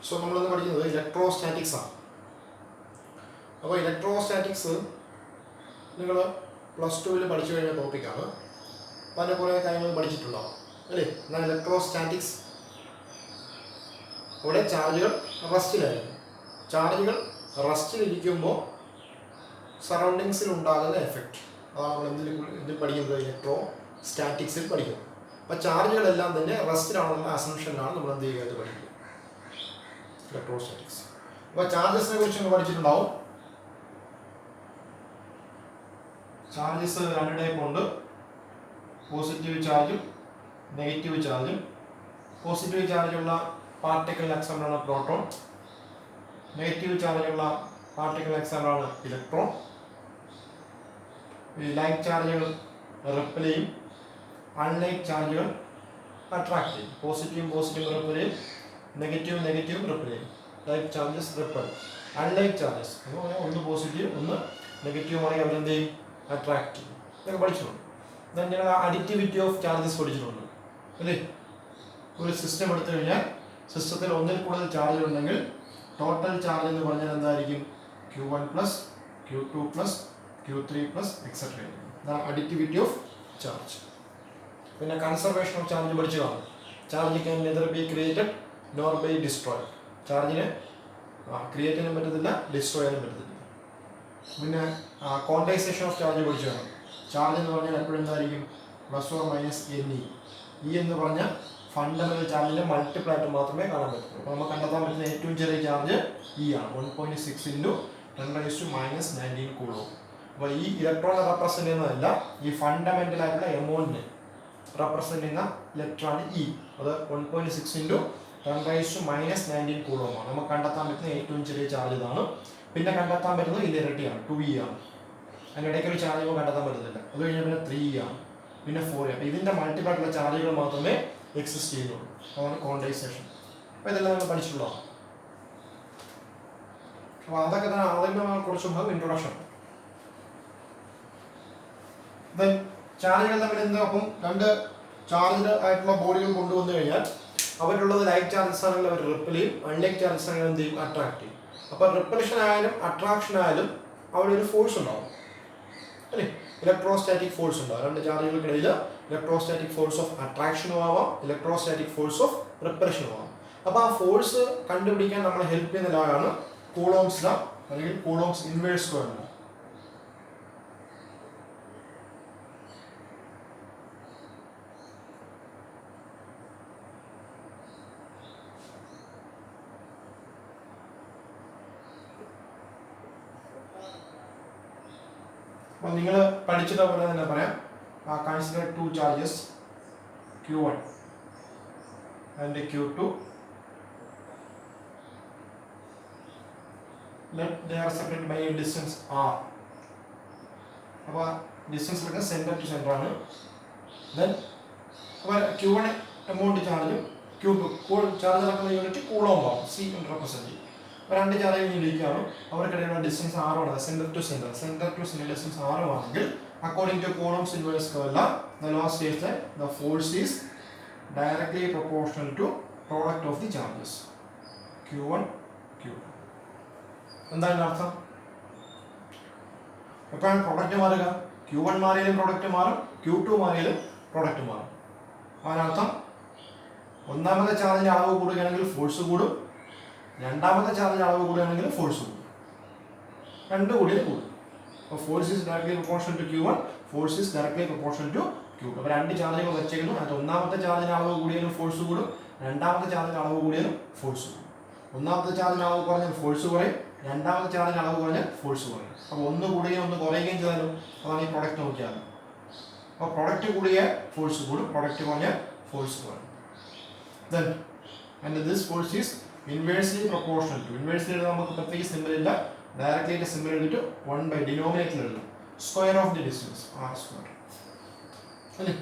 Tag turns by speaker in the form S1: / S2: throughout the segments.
S1: So നമ്മളിന്ന് പഠിക്കുന്നത് electrostatics ആണ്. അപ്പോൾ ഇലക്ട്രോസ്റ്റാറ്റിക്സ് നിങ്ങൾ +2 പഠിച്ചു കഴിഞ്ഞ ടോപ്പിക്കാണ്. പല കുറേ കാര്യങ്ങൾ പഠിച്ചിട്ടുണ്ടാവും അല്ലേ. എന്നാൽ ഇലക്ട്രോസ്റ്റാറ്റിക്സ് അവിടെ ചാർജുകൾ റെസ്റ്റിലായിരിക്കും. ചാർജുകൾ റെസ്റ്റിലിരിക്കുമ്പോൾ സറൗണ്ടിങ്സിൽ ഉണ്ടാകുന്ന എഫക്റ്റ് അതാണ് നമ്മൾ ഇതിൽ പഠിക്കുന്നത്, ഇലക്ട്രോസ്റ്റാറ്റിക്സിൽ പഠിക്കുന്നത്. അപ്പോൾ ചാർജുകളെല്ലാം തന്നെ റെസ്റ്റിലാണെന്നുള്ള അസംഷനിലാണ് നമ്മൾ എന്ത് ചെയ്യുക പഠിക്കുക ഇലക്ട്രോസ്റ്റാറ്റിക്സ്. അപ്പോൾ ചാർജസിനെ കുറിച്ച് നിങ്ങൾ പഠിച്ചിട്ടുണ്ടാവും. ചാർജസ് രണ്ട് ടൈപ്പ് ഉണ്ട്, പോസിറ്റീവ് ചാർജും നെഗറ്റീവ് ചാർജും. പോസിറ്റീവ് ചാർജുള്ള പാർട്ടിക്കിൾ എക്സാമ്പിളാണ് പ്രോട്ടോൺ, നെഗറ്റീവ് ചാർജുള്ള പാർട്ടിക്കിൾ എക്സാമ്പിളാണ് ഇലക്ട്രോൺ. ലൈറ്റ് ചാർജുകൾ റിപ്പൽ ചെയ്യും, അൺലൈറ്റ് ചാർജുകൾ അട്രാക്ട് ചെയ്യും. പോസിറ്റീവ് റിപ്പൽ ചെയ്യും, നെഗറ്റീവ് റിപ്പൽ ചെയ്യും. ലൈറ്റ് ചാർജസ് റിപ്പൽ, അൺലൈറ്റ് ചാർജസ് ഒന്ന് പോസിറ്റീവ് ഒന്ന് നെഗറ്റീവ് ആണെങ്കിൽ അവരെന്ത് ചെയ്യും, അട്രാക്ട് ചെയ്യും. ഇതൊക്കെ പഠിച്ചിട്ടുണ്ട്. ദെൻ നിങ്ങൾ അഡിറ്റിവിറ്റി ഓഫ് ചാർജസ് പഠിച്ചിട്ടുണ്ട് അല്ലേ. ഒരു സിസ്റ്റം എടുത്തു കഴിഞ്ഞാൽ സിസ്റ്റത്തിൽ ഒന്നിൽ കൂടുതൽ ചാർജ് ഉണ്ടെങ്കിൽ ടോട്ടൽ ചാർജ് എന്ന് പറഞ്ഞാൽ എന്തായിരിക്കും, Q1 + Q2 + Q3 + എക്സെട്ര ആയിരിക്കും. ഇതാണ് അഡിറ്റിവിറ്റി ഓഫ് ചാർജ്. പിന്നെ കൺസർവേഷൻ ഓഫ് ചാർജ് പഠിച്ചു കാണും. Charge can neither be created nor by destroy. ചാർജിനെ ക്രിയേറ്റ് ചെയ്യാനും പറ്റത്തില്ല, ഡിസ്ട്രോയ് ചെയ്യാനും പറ്റത്തില്ല. പിന്നെ ക്വാണ്ടൈസേഷൻ ഓഫ് ചാർജ് പഠിച്ചു കാണും. ചാർജ് എന്ന് പറഞ്ഞാൽ എപ്പോഴും എന്തായിരിക്കും, ± NE. E എന്ന് പറഞ്ഞാൽ ഫണ്ടമെന്റൽ ചാർജിന്റെ മൾട്ടിപ്പിൾ ആയിട്ട് മാത്രമേ കാണാൻ പറ്റുള്ളൂ. അപ്പോൾ നമുക്ക് കണ്ടെത്താൻ പറ്റുന്ന ഏറ്റവും ചെറിയ ചാർജ് E ആണ്, 1.6 × 10⁻⁹ കൂളോം. അപ്പോൾ ഈ ഇലക്ട്രോണിനെ റെപ്രസെന്റ് ചെയ്യുന്നതല്ല, ഈ ഫണ്ടമെന്റൽ ആയിട്ടുള്ള എമൗണ്ടിനെ റെപ്രസെന്റ് ചെയ്യുന്ന ഇലക്ട്രോൺ E. അത് 1.6 × 10⁻⁹ കൂളോമാണ്. നമുക്ക് കണ്ടെത്താൻ പറ്റുന്ന ഏറ്റവും ചെറിയ ചാർജ് ഇതാണ്. പിന്നെ കണ്ടെത്താൻ പറ്റുന്നത് ഇതിന്റെ ഇരട്ടിയാണ്, 2E ആണ്. അതിനിടയ്ക്ക് ഒരു ചാർജ് നമുക്ക് കണ്ടെത്താൻ പറ്റത്തില്ല. അത് കഴിഞ്ഞാൽ പിന്നെ 3E ആണ്, പിന്നെ 4E. അപ്പോൾ ഇതിന്റെ മൾട്ടിപ്പിൾ ആയിട്ടുള്ള ചാർജുകൾ മാത്രമേ എക്സിസ്റ്റ് ചെയ്യുന്നുള്ളൂ. അതാണ് ക്വാണ്ടൈസേഷൻ. അപ്പോൾ ഇതെല്ലാം നമ്മൾ പഠിച്ചിട്ടുള്ളതാണ്. അപ്പോൾ അതൊക്കെ തന്നെ ആദ്യമേ കുറിച്ചുള്ള ഇൻട്രൊഡക്ഷൻ. ദെൻ ചാർജുകൾ തമ്മിൽ എന്താ, അപ്പം രണ്ട് ചാർജ് ആയിട്ടുള്ള ബോഡികൾ കൊണ്ടുവന്നു കഴിഞ്ഞാൽ അവരുള്ളത് ലൈറ്റ് ചാർജസ് ആണെങ്കിൽ അവർ റിപ്പൽ ചെയ്യും, അൺലൈറ്റ് ചാർജസ് ആണെങ്കിൽ എന്ത് ചെയ്യും, അട്രാക്ട് ചെയ്യും. അപ്പോൾ റിപ്പൽഷൻ ആയാലും അട്രാക്ഷൻ ആയാലും അവിടെ ഒരു ഫോഴ്സ് ഉണ്ടാവും അല്ലേ, ഇലക്ട്രോസ്റ്റാറ്റിക് ഫോഴ്സ് ഉണ്ടാവും. രണ്ട് ചാർജുകൾക്കിടയിൽ ഇലക്ട്രോസ്റ്റാറ്റിക് ഫോഴ്സ് ഓഫ് അട്രാക്ഷനും ആവാം, ഇലക്ട്രോസ്റ്റാറ്റിക് ഫോഴ്സ് ഓഫ് റിപ്പൽഷനും ആവാം. അപ്പോൾ ആ ഫോഴ്സ് കണ്ടുപിടിക്കാൻ നമ്മളെ ഹെൽപ്പ് ചെയ്യുന്ന ലായാണ് കൂളോംസ് ലോ അല്ലെങ്കിൽ കൂളോംസ് ഇൻവേഴ്സ് ലോ ആണ്. അപ്പോൾ നിങ്ങൾ പഠിച്ചത് പോലെ തന്നെ പറയാം. Consider 2 charges Q1 and Q2. Let they are separated by a distance r. അപ്പോൾ ഡിസ്റ്റൻസ് എടുക്കുക സെന്റർ ടു സെന്റർ ആണ്. ദെൻ അപ്പോൾ Q1 എമൗണ്ട് ചാർജും Q2 ചാർജ് നടക്കുന്ന യൂണിറ്റ് കൂളോം ആവും, C കൊണ്ട് റെപ്രസെന്റ് ചെയ്യും. രണ്ട് ചാർജ് ഇരിക്കുകയാണ്, അവർക്കിടയിലുള്ള ഡിസ്റ്റൻസ് r ആണ്, centre to centre distance r ആണെങ്കിൽ according to Coulomb's inverse law the law states that the force is directly proportional to product of the charges Q1 Q2. എന്താണ് അർത്ഥം? എപ്പോഴാണ് പ്രൊഡക്റ്റ് മാറുക? Q1 മാറിയാലും product മാറും, Q2 മാറിയാലും product മാറും. അതിനർത്ഥം ഒന്നാമത്തെ ചാർജിന്റെ അളവ് കൂടുകയാണെങ്കിൽ ഫോഴ്സ് കൂടും, രണ്ടാമത്തെ ചാർജിന്റെ അളവ് കൂടുകയാണെങ്കിൽ ഫോഴ്സ് കൂടും, രണ്ടും കൂടി കൂടും. അപ്പോൾ force is directly proportional to Q1, force is directly proportional to Q2. അപ്പോൾ രണ്ട് ചാർജുകൾ വെച്ചേക്കുന്നു. അതിൽ ഒന്നാമത്തെ ചാർജിന്റെ അളവ് കൂടിയാലും ഫോഴ്സ് കൂടും, രണ്ടാമത്തെ ചാർജിന്റെ അളവ് കൂടിയാലും ഫോഴ്സ് കൂടും. ഒന്നാമത്തെ ചാർജിന്റെ അളവ് കുറഞ്ഞാൽ ഫോഴ്സ് കുറയും, രണ്ടാമത്തെ ചാർജിന്റെ അളവ് കുറഞ്ഞാൽ ഫോഴ്സ് കുറയും. അപ്പോൾ ഒന്ന് കൂടുകയും ഒന്ന് കുറയുകയും ചെയ്താലും അതാണ് ഈ പ്രൊഡക്റ്റ് നോക്കിയാൽ. അപ്പോൾ പ്രൊഡക്റ്റ് കൂടിയാൽ ഫോഴ്സ് കൂടും, പ്രൊഡക്റ്റ് കുറഞ്ഞാൽ ഫോഴ്സ് കുറയും. Then and this force is inversely proportional to, inversely നമുക്ക് പ്രത്യേകിച്ച് സിമ്പിൾ ഇല്ല, ഡയറക്ട്ലി സിമ്പിൾ എടുത്തിട്ട് 1/denominator എഴുതും, square of the distance r² അല്ലേ.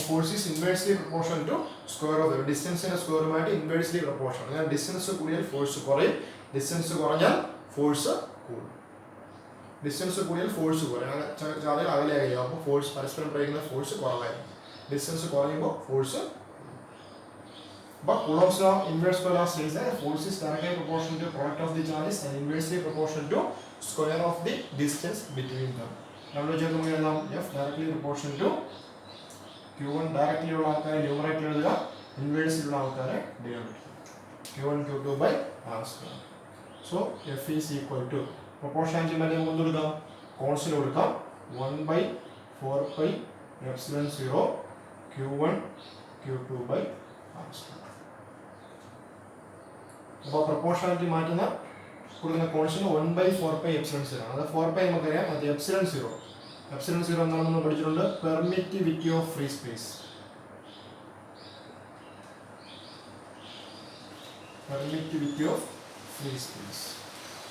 S1: Force is inversely proportional to square of the ഡിസ്റ്റൻസിന്റെ സ്ക്വയറുമായിട്ട് ഇൻവേഴ്സ്ലി പ്രൊപ്പോർഷണൽ. അങ്ങനെ ഡിസ്റ്റൻസ് കൂടിയാൽ ഫോഴ്സ് കുറയും, ഡിസ്റ്റൻസ് കുറഞ്ഞാൽ ഫോഴ്സ് കൂടും. ഡിസ്റ്റൻസ് കൂടിയാൽ ഫോഴ്സ് കുറയും, ചാർജ് അകലെയാകില്ല, അപ്പോൾ ഫോഴ്സ് പരസ്പരം പ്രയോഗിക്കുന്ന ഫോഴ്സ് കുറവായിരിക്കും. ഡിസ്റ്റൻസ് കുറയുമ്പോൾ force. But Coulomb's law, inverse Coulomb law says that force is directly proportional to product of the charges and inversely proportional to square of the distance between them. Now let's check F directly proportional to Q1 directly ഉള്ള ആൾക്കാരെ numerator എഴുതുക, ഇൻവേഴ്സിൽ ഉള്ള ആൾക്കാരെ denominator. Q1 Q2 by R square. So F is equal to proportionality മറ്റേ കൊണ്ടുകൊടുക്കാം, constant കൊടുക്കാം 1 by 4 pi epsilon 0 Q1 Q2 by R square. അപ്പോൾ proportionality മാറ്റുന്ന കൊടുക്കുന്ന കോൺസ്റ്റന്റ് 1 by 4 pi epsilon 0 ആണ്. അത് 4 pi നമുക്കറിയാം, അത് epsilon 0 എന്താണെന്ന് നമ്മൾ പഠിച്ചിട്ടുണ്ട്, permittivity of free space. Permittivity of free space,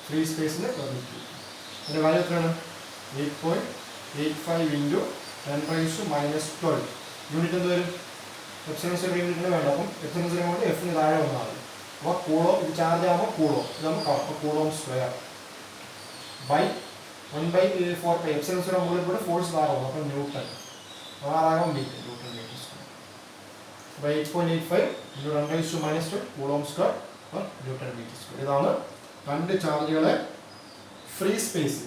S1: free സ്പേസിന്റെ പെർമിറ്റിവിറ്റി. അതിന്റെ വാല്യൂ എത്രയാണ്? 8.85 into 10 raised to minus 12. Unit എന്ത് വരും? എപ്സിലോൺ 0 യൂണിറ്റിന് വേണ്ട. അപ്പം എപ്സിലോൺ 0 കൊണ്ട് എഫിന് താഴെ വന്നാൽ അപ്പോൾ കൂളോ, ഇത് ചാർജ് ആകുമ്പോൾ കൂളോ, ഇത് നമുക്ക് അപ്പോൾ coulomb square by 1 by 4 pi epsilon 0 മുകളിൽ കൂടെ ഫോഴ്സ് താഴാവും, അപ്പോൾ ന്യൂട്ടൺ, ആറാകും മീറ്റർ, ന്യൂട്ടൺ മീറ്റർ സ്ക്വയർ. അപ്പോൾ 8.85 into 10 raised to minus 12 coulomb square per newton metre square. ഇതാണ് രണ്ട് ചാർജുകളെ ഫ്രീ സ്പേസ്.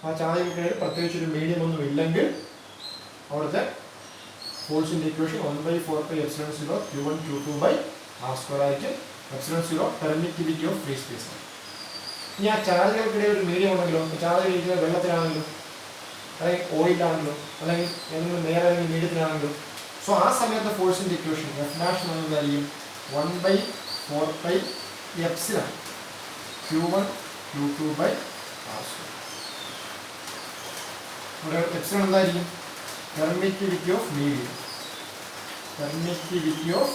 S1: ആ ചാർജുകൾക്കിടയിൽ പ്രത്യേകിച്ച് ഒരു മീഡിയം ഒന്നും ഇല്ലെങ്കിൽ അവിടുത്തെ ഫോഴ്സിന്റെ equation 1 by 4 pi epsilon 0 Q1 Q2 by R square ആയിരിക്കും. epsilon 0 permittivity of free space ആണ്. ഇനി ആ ചാർജുകൾക്കിടയിൽ ഒരു മീഡിയം ഉണ്ടെങ്കിലോ, ചാർജ് ഇരിക്കുന്നത് വെള്ളത്തിലാണെങ്കിലും അല്ലെങ്കിൽ ഓയിലാണെങ്കിലോ അല്ലെങ്കിൽ ഏതെങ്കിലും നേരെ അല്ലെങ്കിൽ മീഡിയത്തിലാണെങ്കിലും, സോ ആ സമയത്ത് ഫോഴ്സിന്റെ equation F dash എന്നതായിരിക്കും 1 by 4 pi epsilon Q1 Q2 by R square. ഇവിടെ എപ്സിലോൺ എന്തായിരിക്കും? Permittivity of medium, permittivity of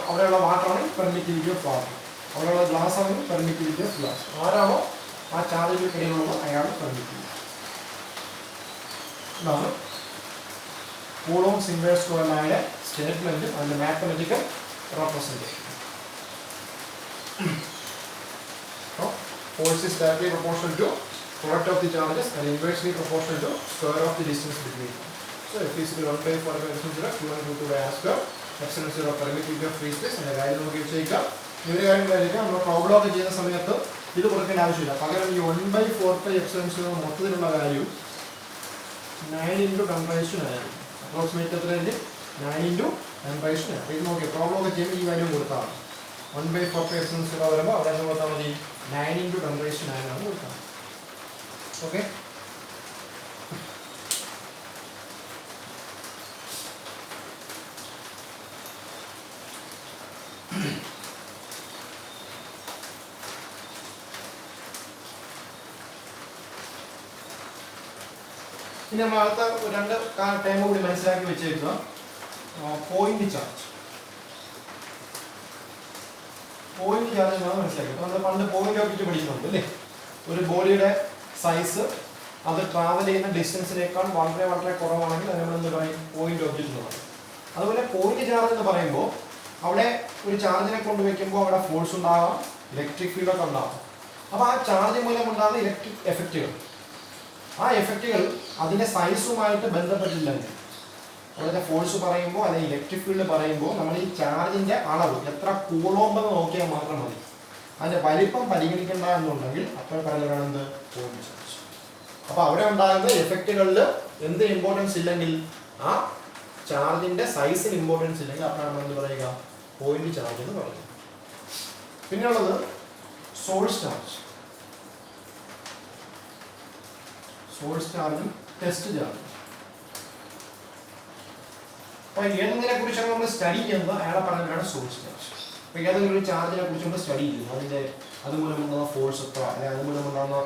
S1: അവിടെയുള്ള വാട്ടറാണ് പെർമിറ്റിവിറ്റി ഓഫ് വാട്ടർ, അവിടെയുള്ള ഗ്ലാസ് ആണ് പെർമിറ്റിവിറ്റി ഓഫ് ഗ്ലാസ്. ആരാണോ ആ ചാർജുകൾക്കിടയിലുള്ള അയാൾ പെർമിറ്റിവിറ്റി. ഇതാണ് കൂളോംസ് ഇൻവേഴ്സ് കോയിലിന്റെ സ്റ്റേറ്റ്മെന്റ്, അതിന്റെ mathematical representation. Force is directly proportional to product of the charges and inversely proportional to square of the distance between them. So F is 1 by 4 pi epsilon 0 Q1 Q2 by R square epsilon 0 permittivity of free space. അതിന്റെ കാര്യം നമുക്ക് വെച്ചേക്കാം. ഈ ഒരു കാര്യം കഴിക്കാം, നമ്മൾ problem ഒക്കെ ചെയ്യുന്ന സമയത്ത് ഇത് കൊടുക്കേണ്ട ആവശ്യമില്ല. പകരം ഈ 1 by 4 pi epsilon 0 മൊത്തത്തിലുള്ള value 9 into 10 raised to 9 approximate എത്രയുണ്ട്? 9 into 10 raised to 9. ഇത് നോക്കി പ്രോബ്ലം ഒക്കെ ചെയ്യുമ്പോൾ ഈ വാല്യൂ കൊടുത്താണ്. 1 by 4 pi epsilon 0 വരുമ്പോൾ അവിടെ നിന്ന് കൊടുത്താൽ മതി 9 into 10 raised to 9 ആണ് കൊടുക്കുന്നത്. ഓക്കെ, ഇനി നമ്മൾ അടുത്ത രണ്ട് ടൈം കൂടി മനസ്സിലാക്കി വെച്ചേക്കുക. പോയിന്റ് ചാർജ്, പോയിന്റ് ചാർജ് എന്നാണ് മനസ്സിലാക്കുക. നമ്മൾ പണ്ട് പോയിന്റ് ഓബ്ജക്റ്റ് പഠിക്കുന്നുണ്ട് അല്ലേ? ഒരു ബോഡിയുടെ സൈസ് അത് ട്രാവൽ ചെയ്യുന്ന ഡിസ്റ്റൻസിനേക്കാൾ വളരെ വളരെ കുറവാണെങ്കിൽ അത് നമ്മൾ എന്ത് പറയും? പോയിന്റ് ഓബ്ജക്റ്റ് എന്ന് പറയും. അതുപോലെ പോയിന്റ് ചാർജ് എന്ന് പറയുമ്പോൾ അവിടെ ഒരു ചാർജിനെ കൊണ്ട് വയ്ക്കുമ്പോൾ അവിടെ ഫോഴ്സ് ഉണ്ടാകാം, ഇലക്ട്രിക് ഫീൽഡ് ഒക്കെ ഉണ്ടാകും. അപ്പോൾ ആ ചാർജ് മൂലം ഉണ്ടാകുന്ന ഇലക്ട്രിക് എഫക്റ്റുകൾ, ആ എഫക്റ്റുകൾ അതിൻ്റെ സൈസുമായിട്ട് ബന്ധപ്പെട്ടില്ലെങ്കിൽ, അവിടുത്തെ ഫോഴ്സ് പറയുമ്പോൾ അല്ലെങ്കിൽ ഇലക്ട്രിക് ഫീൽഡ് പറയുമ്പോൾ നമ്മൾ ഈ ചാർജിന്റെ അളവ് എത്ര കൂളോംബെന്ന് നോക്കിയാൽ മാത്രം മതി. അതിന്റെ വലിപ്പം പരിഗണിക്കേണ്ട എന്നുണ്ടെങ്കിൽ അപ്പോൾ പറയുന്നത് പോയിന്റ് ചാർജ്. അപ്പോൾ അവിടെ ഉണ്ടാകുന്ന എഫക്റ്റുകളിൽ എന്ത് ഇമ്പോർട്ടൻസ് ഇല്ലെങ്കിൽ, ആ ചാർജിന്റെ സൈസിന് ഇമ്പോർട്ടൻസ് ഇല്ലെങ്കിൽ അപ്പോൾ നമ്മൾ എന്ത് പറയുക? പോയിന്റ് ചാർജ് എന്ന് പറയുക. പിന്നെയുള്ളത് സോഴ്സ് ചാർജ്. സോഴ്സ് ചാർജും ടെസ്റ്റ് ചാർജും. അപ്പോൾ ഏതെങ്കിനെ കുറിച്ചാണ് നമ്മൾ സ്റ്റഡി ചെയ്യുന്നത് അയാളെ പറയുന്നതാണ് സോഴ്സ് ചാർജ്. അപ്പോൾ ഏതെങ്കിലും ഒരു ചാർജിനെ കുറിച്ച് നമ്മൾ സ്റ്റഡി ചെയ്യുന്നു, അതിൻ്റെ അതുമൂലമുണ്ടാകുന്ന ഫോഴ്സ് എത്ര, അല്ലെങ്കിൽ അതുമൂലമുണ്ടാകുന്ന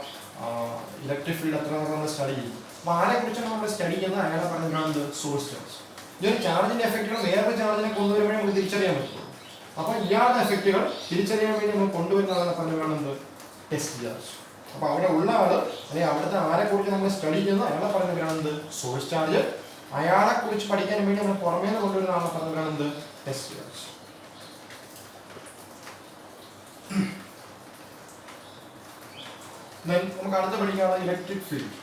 S1: ഇലക്ട്രിക് ഫീൽഡ് എത്ര നമ്മൾ സ്റ്റഡി ചെയ്യും. അപ്പോൾ ആരെ കുറിച്ചാണ് നമ്മൾ സ്റ്റഡി ചെയ്യുന്നത് അയാളെ പറയുന്നതാണ് സോഴ്സ് ചാർജ്. ഈ ഒരു ചാർജിന്റെ എഫക്റ്റുകൾ വേറൊരു ചാർജിനെ കൊണ്ടുവരുമ്പോഴേ നമുക്ക് തിരിച്ചറിയാൻ പറ്റുള്ളൂ. അപ്പോൾ ഇയാളുടെ എഫക്റ്റുകൾ തിരിച്ചറിയാൻ വേണ്ടി നമ്മൾ കൊണ്ടുവരുന്നതാണ് പറയുന്നത് ടെസ്റ്റ് ചാർജ്. അപ്പോൾ അവിടെ ഉള്ള ആൾ അല്ലെങ്കിൽ അവിടുത്തെ ആരെ കുറിച്ച് നമ്മൾ സ്റ്റഡി ചെയ്യുന്നത് അയാളെ പറയുന്നതാണ് സോഴ്സ് ചാർജ്. അയാളെ കുറിച്ച് പഠിക്കാൻ വേണ്ടി നമ്മൾ പുറമേ നിന്ന് കൊണ്ടുവരുന്ന ആളെ പറഞ്ഞത് ടെസ്റ്റ് ചാർജ്. നമുക്ക് അടുത്ത പഠിക്കാനുള്ള ഇലക്ട്രിക് ഫീൽഡ്.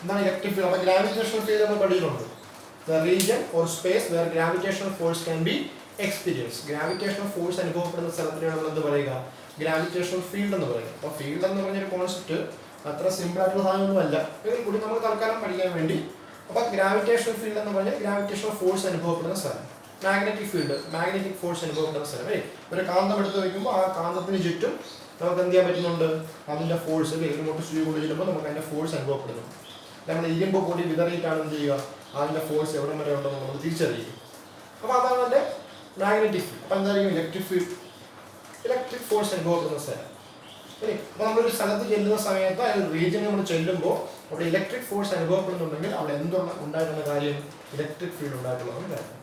S1: എന്താണ് ഇലക്ട്രിക് ഫീൽഡ്? അപ്പോൾ ഗ്രാവിറ്റേഷണൽ ഫീൽഡ് നമ്മൾ പഠിച്ചിട്ടുണ്ട്. The region or space where gravitational force can be experience. Gravitational force അനുഭവപ്പെടുന്ന സ്ഥലത്തിനാണ് നമ്മൾ എന്ത് പറയുക? ഗ്രാവിറ്റേഷണൽ ഫീൽഡ് എന്ന് പറയുക. അപ്പോൾ ഫീൽഡ് എന്ന് പറഞ്ഞൊരു കോൺസെപ്റ്റ് അത്ര സിമ്പിൾ ആയിട്ടുള്ള സാധനമൊന്നുമല്ല. ഇതിൽ കൂടി നമ്മൾ തൽക്കാലം പഠിക്കാൻ വേണ്ടി. അപ്പോൾ ഗ്രാവിറ്റേഷണൽ ഫീൽഡ് എന്ന് പറഞ്ഞാൽ ഗ്രാവിറ്റേഷണൽ ഫോഴ്സ് അനുഭവപ്പെടുന്ന സ്ഥലം. മാഗ്നറ്റിക് ഫീൽഡ്, മാഗ്നറ്റിക് ഫോഴ്സ് അനുഭവപ്പെടുന്ന സ്ഥലം. ഒരു കാന്തം എടുത്ത് വയ്ക്കുമ്പോൾ ആ കാന്തത്തിന് ചുറ്റും നമുക്ക് എന്ത് ചെയ്യാൻ പറ്റുന്നുണ്ട്? അതിൻ്റെ ഫോഴ്സ് ഇങ്ങോട്ട് സ്വിച്ച് കൊണ്ട് ചെല്ലുമ്പോൾ നമുക്ക് അതിൻ്റെ ഫോഴ്സ് അനുഭവപ്പെടുന്നു. നമ്മൾ ഇരുമ്പ് കൂടി വിതറിയിട്ടാണ് എന്ത് ചെയ്യുക? അതിൻ്റെ ഫോഴ്സ് എവിടെ വരെ ഉണ്ടെന്ന് നമ്മൾ തിരിച്ചറിയും. അപ്പോൾ അതാണ് അതിൻ്റെ മാഗ്നറ്റിക് ഫീൽഡ്. അപ്പോൾ എന്തായിരിക്കും ഇലക്ട്രിക് ഫീൽഡ്? ഇലക്ട്രിക് ഫോഴ്സ് അനുഭവപ്പെടുന്ന സ്ഥലം. അപ്പോൾ നമ്മളൊരു സ്ഥലത്ത് ചെല്ലുന്ന സമയത്ത് ആ റീജിയൻ നമ്മൾ ചെല്ലുമ്പോൾ അവിടെ ഇലക്ട്രിക് ഫോഴ്സ് അനുഭവപ്പെടുന്നുണ്ടെങ്കിൽ അവിടെ എന്തുള്ള ഉണ്ടായിട്ടുള്ള കാര്യം? ഇലക്ട്രിക് ഫീൽഡ് ഉണ്ടായിട്ടുള്ളതാണ് കാര്യം.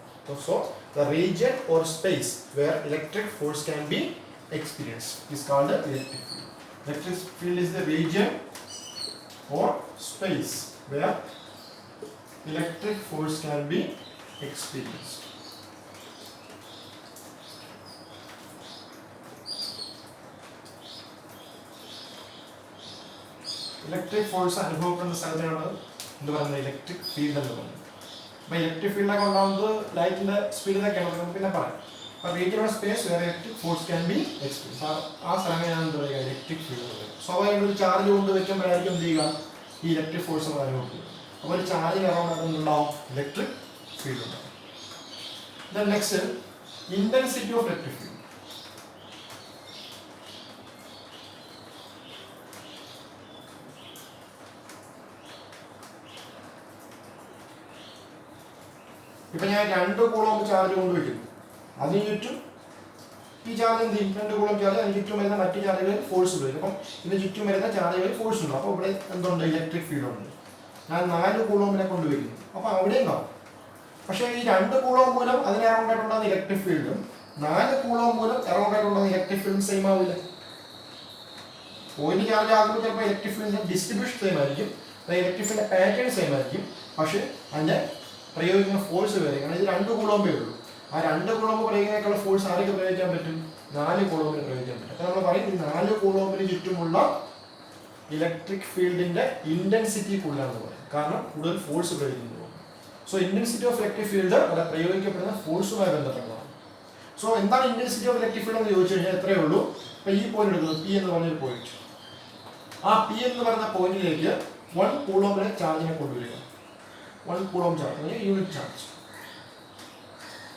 S1: So the region or space where electric force can be experienced is called the electric field. Electric field is the region or space where electric force can be experienced. Electric force അനുഭവപ്പെടുന്ന സ്ഥലത്താണ് എന്ത് പറയുന്നത്? Electric field എന്ന് പറയുന്നത്. അപ്പോൾ electric ഫീൽഡൊക്കെ ഉണ്ടാകുന്നത് ലൈറ്റിൻ്റെ സ്പീഡിലൊക്കെയാണ്, നമുക്ക് പിന്നെ പറയാം. അപ്പോൾ റീജിയൻ ഓർ സ്പേസ് വേറെ electric force can be experience. ആ സ്ഥലങ്ങളാണ് എന്ത് പറയുക? ഇലക്ട്രിക് ഫീൽഡ് എന്ന് പറയുന്നത്. സ്വാഭാവികമായിട്ട് ഒരു ചാർജ് കൊണ്ട് വെക്കുമ്പോഴായിരിക്കും എന്ത് ചെയ്യുക? ഈ ഇലക്ട്രിക് ഫോഴ്സ് നമ്മൾ അനുഭവപ്പെടുക. അപ്പോൾ ഒരു ചാർജിന് അറൗണ്ട് അതുണ്ടാവും ഇലക്ട്രിക് ഫീൽഡ് ഉണ്ടാവും. Then next intensity of electric field. ഇപ്പം ഞാൻ 2 കൂളോം ചാർജ് കൊണ്ടുവയ്ക്കുന്നു. അതിന് ചുറ്റും ഈ ചാർജ് എന്ത് ചെയ്യും? 2 കൂളോം ചാർജ് അതിന് ചുറ്റും വരുന്ന മറ്റു ചാർജുകളിൽ ഫോഴ്സ് ഉപയോഗിക്കും. അപ്പം ഇതിന് ചുറ്റും വരുന്ന ചാർജുകളിൽ ഫോഴ്സ് ഉണ്ട്. അപ്പോൾ ഇവിടെ എന്തുണ്ട്? ഇലക്ട്രിക് ഫീൽഡ് ഉണ്ട്. ഞാൻ 4 കൂളോമിനെ കൊണ്ടുവയ്ക്കുന്നു. അപ്പോൾ അവിടെ ഉണ്ടാവും. പക്ഷേ ഈ 2 കൂളോം മൂലം അതിന് അറൗണ്ട് ആയിട്ടുണ്ടാകുന്ന ഇലക്ട്രിക് ഫീൽഡും 4 കൂളോം മൂലം അറൗണ്ട് ആയിട്ടുണ്ടാകുന്ന ഇലക്ട്രിക് ഫീൽഡും സെയിം ആവില്ല. പോയിന്റ് ചാർജ് ആകുമ്പോൾ ചിലപ്പോൾ ഇലക്ട്രിക് ഫീൽഡിന്റെ ഡിസ്ട്രിബ്യൂഷൻ സെയിം ആയിരിക്കും, ഇലക്ട്രിക് ഫീൽഡിന്റെ പാറ്റേൺ സെയിം ആയിരിക്കും. പക്ഷേ അതിന്റെ പ്രയോഗിക്കുന്ന ഫോഴ്സ് വേറെ. കാരണം ഇത് 2 കൂളോമ്പേ ഉള്ളൂ. ആ 2 കൂളോമ്പ് പ്രയോഗിക്കുന്നതിനേക്കാളുള്ള ഫോഴ്സ് ആർക്ക് പ്രയോഗിക്കാൻ പറ്റും? 4 കൂളോമ്പിന് പ്രയോഗിക്കാൻ പറ്റും. അപ്പോൾ നമ്മൾ പറയും ഈ 4 കൂളോമ്പിന് ചുറ്റുമുള്ള ഇലക്ട്രിക് ഫീൽഡിന്റെ ഇന്റൻസിറ്റി കൂടുതലാണെന്ന് പറയും. കാരണം കൂടുതൽ ഫോഴ്സ് പ്രയോഗിക്കുന്നു. So intensity of electric field അവിടെ പ്രയോഗിക്കപ്പെടുന്ന ഫോഴ്സുമായി ബന്ധപ്പെട്ടതാണ്. സോ എന്താണ് ഇന്റൻസിറ്റി ഓഫ് ഇലക്ട്രിക് ഫീൽഡ് എന്ന് ചോദിച്ചു കഴിഞ്ഞാൽ എത്രയേ ഉള്ളൂ? ഇപ്പോൾ ഈ പോയിന്റ് എടുക്കുന്നത് പി എന്ന് പറഞ്ഞൊരു പോയിന്റ്. ആ പി എന്ന് പറഞ്ഞ പോയിന്റിലേക്ക് 1 കൂളോമ്പിലെ ചാർജിനെ കൊണ്ടുവരിക. 1 കൂളോം ചാർജ് അല്ലെങ്കിൽ യൂണിറ്റ് ചാർജ്.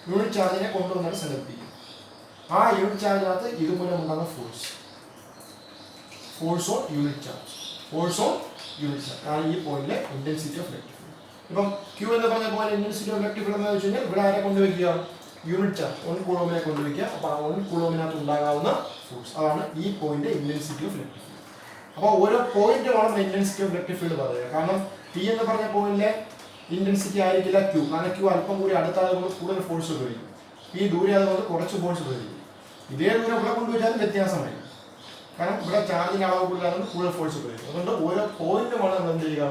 S1: യൂണിറ്റ് ചാർജിനെ കൊണ്ടുവന്നാണ് സങ്കല്പിക്കുക. ആ യൂണിറ്റ് ചാർജിനകത്ത് ഇതുമൂലം ഉണ്ടാകുന്ന force on unit charge. Force on unit charge ആണ് ഈ പോയിന്റിലെ ഇന്റൻസിറ്റി ഓഫ് ഇലക്ട്രിക് ഫീൽഡ്. ഇപ്പം ക്യൂ എന്ന് പറഞ്ഞ പോലെ ഇന്റൻസിറ്റി ഓഫ് ഇലക്ട്രിക് ഫീൽഡ് എന്ന് വെച്ച് കഴിഞ്ഞാൽ ഇവിടെ ആരെ കൊണ്ടുവയ്ക്കുക? Unit charge 1 കൂളോമിനെ കൊണ്ടുവയ്ക്കുക. അപ്പോൾ ആ 1 കൂളോമിനകത്ത് ഉണ്ടാകാവുന്ന ഫോഴ്സ് അതാണ് ഈ point intensity of electric field. അപ്പോൾ ഓരോ പോയിന്റുമാണ് ഇന്റൻസിറ്റി ഓഫ് ഇലക്ട്രിക് ഫീൽഡ് പറയുക. കാരണം പി എന്ന് പറഞ്ഞ പോയിന്റിലെ ഇന്റൻസിറ്റി ആയിരിക്കില്ല ക്യൂ. കാരണം ക്യൂ അല്പം കൂടി അടുത്തായതുകൊണ്ട് കൂടുതൽ ഫോഴ്സ് ഉപയോഗിക്കും. പി ദൂരെ ആയതുകൊണ്ട് കുറച്ച് ഫോഴ്സ് ഉപയോഗിക്കും. ഇതേ ദൂരം ഇവിടെ കൊണ്ടുവച്ചാലും വ്യത്യാസമായിരിക്കും. കാരണം ഇവിടെ ചാർജിന്റെ അളവ് കൂടുതലായതുകൊണ്ട് കൂടുതൽ ഫോഴ്സ് ഉപയോഗിക്കും. അതുകൊണ്ട് ഓരോ പോയിന്റുമാണ് നമ്മൾ എന്ത് ചെയ്യുക?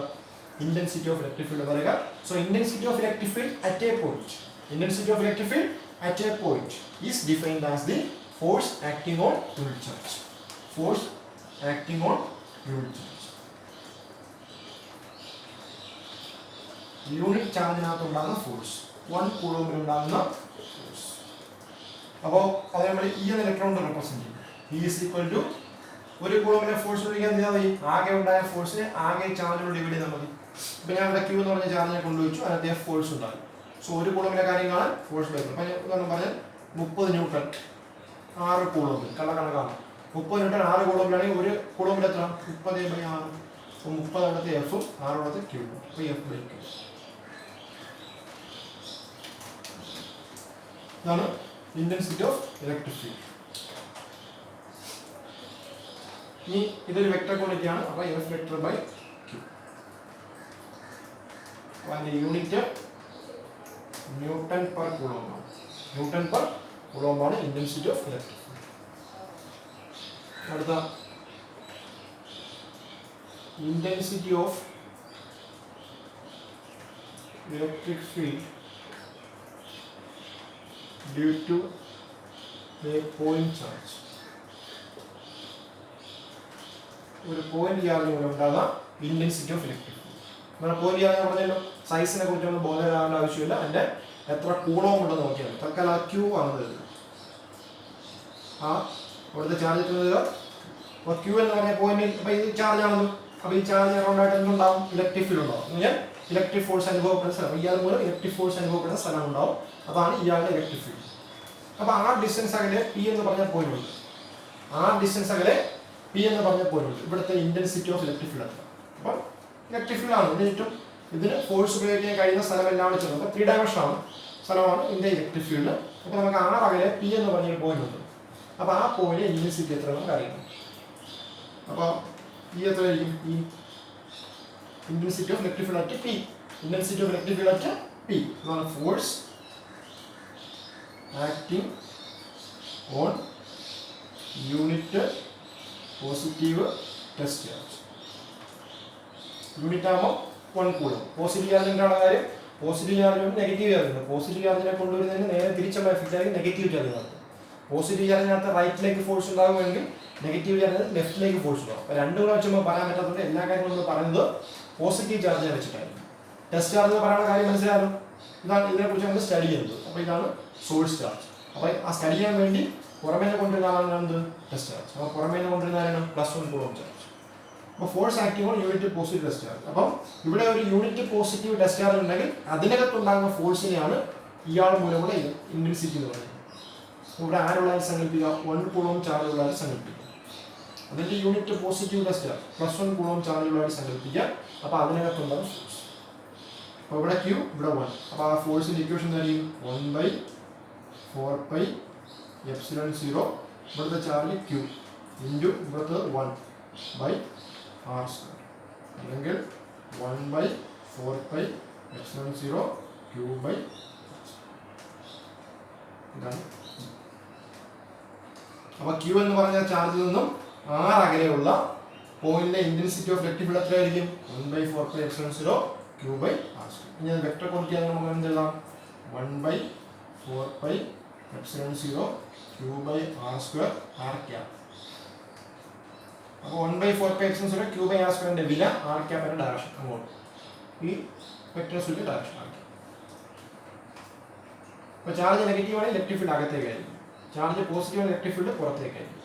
S1: ഇന്റൻസിറ്റി ഓഫ് ഇലക്ട്രിക് ഫീൽഡ് പറയുക. So intensity of electric field at A point. Intensity of electric field at a point is defined as the force acting on unit charge. Force acting on unit charge. Unit ചാർജിനകത്ത് ഉണ്ടാകുന്ന force 1 കൂളോമിൽ ഉണ്ടാകുന്ന force. അപ്പോൾ അത് നമ്മൾ ഈ എന്ന electron കൊണ്ട് represent ചെയ്യും. ഇ ഈസ് ഈക്വൽ ടു 1 കൂളോമിലെ ഫോഴ്സ് വിളിക്കാൻ എന്ത് ചെയ്താൽ മതി? ആകെ ഉണ്ടായ ഫോഴ്സിനെ ആകെ ചാർജിനോട് ഡിവൈഡ് ചെയ്താൽ മതി. ഇപ്പം ഞാൻ ഇവിടെ ക്യൂ എന്ന് പറഞ്ഞ ചാർജിനെ കൊണ്ടുവച്ചു, അതിനകത്ത് ഫോഴ്സ് ഉണ്ടാകും. സോ 1 കൂളോമിലെ കാര്യം കാണാൻ ഫോഴ്സ് വരുന്നു. അപ്പം ഉദാഹരണം പറഞ്ഞാൽ 30 ന്യൂട്ടൺ 6 കൂളോമിൽ കണക്കാണ്. 30 ന്യൂട്ടൺ 6 കൂളോമിലാണെങ്കിൽ 1 കൂളോമിൽ എത്ര? 30/6. അപ്പോൾ 30 അവിടുത്തെ എഫും 6 അവിടുത്തെ ക്യൂബും. അപ്പോൾ F/Q. ഇതാണ് ഇന്റൻസിറ്റി ഓഫ് ഇലക്ട്രിക് ഫീൽഡ്. ഇനി ഇതൊരു വെക്ടർ ക്വാണ്ടിറ്റി ആണ്. അപ്പോൾ F വെക്ടർ ബൈ Q. അപ്പോൾ അതിൻ്റെ യൂണിറ്റ് ന്യൂട്ടൺ പെർ കൂളോം ആണ്. ന്യൂട്ടൺ പെർ കൂളോം ആണ് ഇന്റൻസിറ്റി ഓഫ് ഇലക്ട്രിക് ഫീൽഡ്. അടുത്ത intensity of electric field due to a point charge. ഒരു പോയിന്റ് ചാർജ് മൂലം ഉണ്ടാകുന്ന ഇന്റൻസിറ്റി ഓഫ് ഇലക്ട്രിക് ഫീൽഡ്. നമ്മൾ പോയിന്റ് ചെയ്യാൻ പറഞ്ഞല്ലോ സൈസിനെ കുറിച്ചൊന്നും ബോധേടാവേണ്ട ആവശ്യമില്ല. അതിന്റെ എത്ര കൂളോം ഉണ്ടെന്ന് നോക്കിയാൽ തൽക്കാലം ആ ക്യൂ ആണ് തരുന്നത്. ആ അവിടുത്തെ ചാർജ് എത്തുന്നത് അപ്പോൾ ക്യൂ എന്ന് പറഞ്ഞ പോയിന്റ്. അപ്പോൾ ഇത് ചാർജ് ആണല്ലോ. അപ്പോൾ ഈ ചാർജ് അറൗണ്ടായിട്ട് എന്തുണ്ടാവും? ഇലക്ട്രിക് ഫീൽഡ് ഉണ്ടാവും. ഞാൻ ഇലക്ട്രിക് ഫോഴ്സ് അനുഭവപ്പെടുന്ന സ്ഥലം, ഇയാൾ മൂലം ഇലക്ട്രിക് ഫോഴ്സ് അനുഭവപ്പെടുന്ന സ്ഥലം ഉണ്ടാവും. അതാണ് ഇയാളുടെ ഇലക്ട്രിക് ഫീൽഡ്. അപ്പോൾ ആ ഡിസ്റ്റൻസ് അകലെ പി എന്ന് പറഞ്ഞ പോയിന്റ് ഉണ്ട്. ആ ഡിസ്റ്റൻസ് അകലെ പി എന്ന് പറഞ്ഞ പോയിന്റ് ഉണ്ട്. ഇവിടുത്തെ ഇന്റൻസിറ്റി ഓഫ് ഇലക്ട്രിക് ഫീൽഡ് ആണ്. അപ്പോൾ ഇലക്ട്രിക് ഫീൽഡ് ആണ് ഇതിന് ഇതിന് ഫോഴ്സ് ഉപയോഗിക്കാൻ കഴിയുന്ന സ്ഥലം എല്ലാം വെച്ചത്. അപ്പോൾ 3 ഡയമെൻഷൻ ആണ് സ്ഥലമാണ് ഇതിന്റെ ഇലക്ട്രിക് ഫീൽഡ്. അപ്പോൾ നമുക്ക് ആറ് അകലെ പി എന്ന് പറഞ്ഞൊരു പോയിന്റ് ഉണ്ട്. അപ്പോൾ ആ പോയിന്റ് ഇന്റൻസിറ്റി എത്ര നമുക്ക് അറിയണം. അപ്പോൾ ഈ എത്രയായിരിക്കും? ഈ intensity of electric field at P. Intensity of electric field at P എന്നാണ് force acting on unit positive test charge. Unit ആകുമ്പോൾ 1 കൂളും. പോസിറ്റീവ് ചാർജിൻ്റെ കാര്യം പോസിറ്റീവ് ചാർജ് ഉണ്ട്, നെഗറ്റീവ് ചാർജ് ഉണ്ട്. പോസിറ്റീവ് ചാർജിനെ കൊണ്ടുവരുന്നതിന് നേരെ തിരിച്ചുള്ള എഫക്റ്റ് ആയിരിക്കും നെഗറ്റീവ് ചാർജിനകത്ത്. പോസിറ്റീവ് ചാർജിനകത്ത് റൈറ്റിലേക്ക് ഫോഴ്സ് ഉണ്ടാകുമെങ്കിൽ നെഗറ്റീവ് ചാർജിനകത്ത് ലെഫ്റ്റിലേക്ക് ഫോഴ്സ് ഉണ്ടാകും. അപ്പോൾ രണ്ടും കൂടെ വെച്ചുമ്പോൾ പറയാൻ പറ്റാത്തതുകൊണ്ട് എല്ലാ കാര്യങ്ങളും നമ്മൾ പറയുന്നത് പോസിറ്റീവ് ചാർജിനെ വെച്ചിട്ടായിരിക്കും. ടെസ്റ്റ് ചാർജ് എന്ന് പറയുന്ന കാര്യം മനസ്സിലായാലും ഇതാണ് ഇതിനെക്കുറിച്ച് നമ്മൾ സ്റ്റഡി ചെയ്യുന്നത്. അപ്പോൾ ഇതാണ് സോഴ്സ് ചാർജ്. അപ്പോൾ ആ സ്റ്റഡി ചെയ്യാൻ വേണ്ടി പുറമേനെ കൊണ്ടുവരുന്ന ആളാണ് എന്ത്? Test charge. അപ്പോൾ പുറമേനെ കൊണ്ടുവരുന്ന ആരാണ്? +1 കൂളോം ചാർജ്. അപ്പോൾ force acting on unit positive test charge. അപ്പം ഇവിടെ ഒരു യൂണിറ്റ് പോസിറ്റീവ് ടെസ്റ്റ് ചാർജ് ഉണ്ടെങ്കിൽ അതിനകത്തുണ്ടാകുന്ന ഫോഴ്സിനെയാണ് ഇയാൾ മൂലമുള്ള ഇന്റൻസിറ്റി എന്ന് പറയുന്നത്. ഇവിടെ ആരുള്ളതായി സങ്കല്പിക്കുക? 1 കൂളോം ചാർജ് ഉള്ളതായി സങ്കല്പിക്കുക. അതിൻ്റെ unit positive test charge +1 coulomb charge ഉള്ളതായി സങ്കല്പിക്കുക. അപ്പോൾ അതിനകത്തുണ്ടാകും ഫോഴ്സ്. അപ്പോൾ ഇവിടെ Q, ഇവിടെ 1. അപ്പോൾ ആ ഫോഴ്സിൻ്റെ ഇക്വേഷൻ എന്തായിരിക്കും? 1/4πε0 ഇവിടുത്തെ ചാർജ് Q ഇൻറ്റു ഇവിടുത്തെ 1/r², അല്ലെങ്കിൽ 1/4πε0 Q/. ഇതാണ്. അപ്പോൾ Q എന്ന് പറഞ്ഞ ചാർജിൽ നിന്നും r അകലെയുള്ള പോയിന്റിലെ ഇന്റൻസിറ്റി ഓഫ് ഇലക്ട്രിക് ഫീൽഡ് എത്രയായിരിക്കും? 1/4πε0 Q/r². ഇനി വെക്ടർ ക്വാണ്ടിറ്റി ആണെങ്കിൽ നമുക്ക് എന്ത് എഴുതാം? 1/4πε0 Q/r². അപ്പോൾ 1/4πε0 Q/r²ന്റെ വില r ക്യാപ്പിന്റെ ഡയറക്ഷൻ അങ്ങോട്ട്. ഈ വെക്ടർ സൂചിച്ച ഡയറക്ഷൻ r. അപ്പോൾ ചാർജ് നെഗറ്റീവ് ആണെങ്കിൽ ഇലക്ട്രിക് ഫീൽഡ് അകത്തേക്കായിരിക്കും. ചാർജ് പോസിറ്റീവ് ആണ് ഇലക്ട്രിക് ഫീൽഡ് പുറത്തേക്കായിരിക്കും.